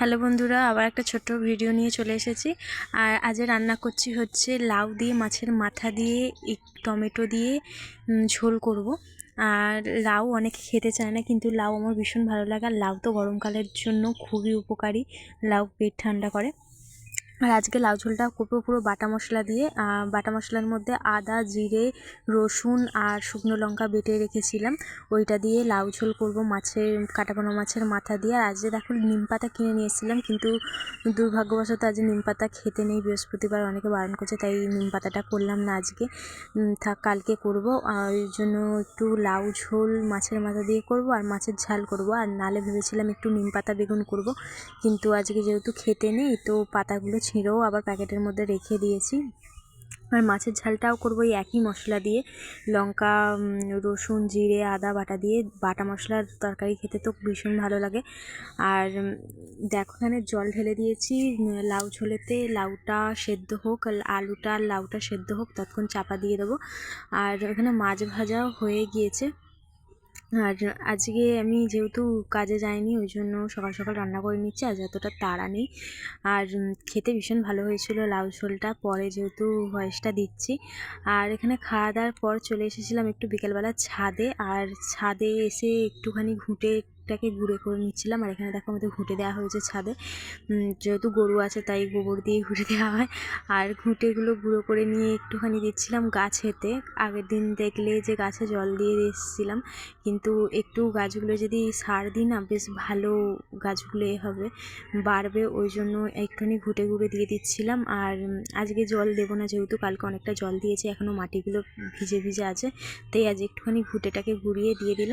Hello বন্ধুরা, আবার একটা ছোট্ট ভিডিও নিয়ে চলে এসেছি। আর আজ রান্না করছি হচ্ছে লাউ দিয়ে মাছের মাথা দিয়ে টমেটো দিয়ে ঝোল করব। আর লাউ অনেকে খেতে চায় না, কিন্তু লাউ আমার ভীষণ ভালো লাগে। আর লাউ তো গরমকালের জন্য খুবই উপকারী, লাউ পেট ঠান্ডা করে। আর আজকে লাউ ঝোলটা করবো পুরো বাটা মশলা দিয়ে। বাটা মশলার মধ্যে আদা, জিরে, রসুন আর শুকনো লঙ্কা বেটে রেখেছিলাম, ওইটা দিয়ে লাউ ঝোল করবো মাছের কাটাপোনা মাছের মাথা দিয়ে। আর আজকে দেখো নিম পাতা কিনে নিয়ে এসেছিলাম, কিন্তু দুর্ভাগ্যবশত আজ নিম পাতা খেতে নেই, বৃহস্পতিবার, অনেকে বারণ করছে, তাই নিম পাতাটা করলাম না আজকে। থাক, কালকে করব। আর ওই জন্য একটু লাউ ঝোল মাছের মাথা দিয়ে করব আর মাছের ঝাল করব। আর নালে ভেবেছিলাম একটু নিম পাতা বেগুন করব, কিন্তু আজকে যেহেতু খেতে নেই, তো পাতাগুলো ছিঁড়েও আবার প্যাকেটের মধ্যে রেখে দিয়েছি। আর মাছের ঝালটাও করবো এই একই মশলা দিয়ে, লঙ্কা, রসুন, জিরে, আদা বাটা দিয়ে। বাটা মশলার তরকারি খেতে তো ভীষণ ভালো লাগে। আর দেখো এখানে জল ঢেলে দিয়েছি লাউ ঝোলেতে। লাউটা সেদ্ধ হোক, আলুটা আর লাউটা সেদ্ধ হোক, ততক্ষণ চাপা দিয়ে দেবো। আর এখানে মাছ ভাজাও হয়ে গিয়েছে। আর আজকে আমি যেহেতু কাজে যাইনি, ওই জন্য সকাল সকাল রান্না করে নিচ্ছি, আজ এতটা তাড়া নেই। আর খেতে ভীষণ ভালো হয়েছিল লাউ ঝোলটা, পরে যেহেতু ভয়েসটা দিচ্ছি। আর এখানে খাওয়া দাওয়ার পর চলে এসেছিলাম একটু বিকেলবেলা ছাদে। আর ছাদে এসে একটুখানি ঘুঁটেটাকে গুঁড়ো করে নিচ্ছিলাম। আর এখানে দেখো আমাদের ঘুঁটে দেওয়া হয়েছে ছাদে, যেহেতু গরু আছে তাই গোবর দিয়ে ঘুঁটে দেওয়া হয়। আর ঘুঁটেগুলো গুঁড়ো করে নিয়ে একটুখানি দিচ্ছিলাম গাছেতে। আগের দিন দেখলে যে গাছে জল দিয়ে এসেছিলাম, কিন্তু একটু গাছগুলো যদি সার দিই না, বেশ ভালো গাছগুলো হবে, বাড়বে। ওই জন্য একটুখানি ঘুঁটে গুঁড়ে দিয়ে দিচ্ছিলাম। আর আজকে জল দেবো না, যেহেতু কালকে অনেকটা জল দিয়েছি, এখনও মাটিগুলো ভিজে ভিজে আছে, তাই আজ একটুখানি ঘুঁটেটাকে গুঁড়িয়ে দিয়ে দিলাম।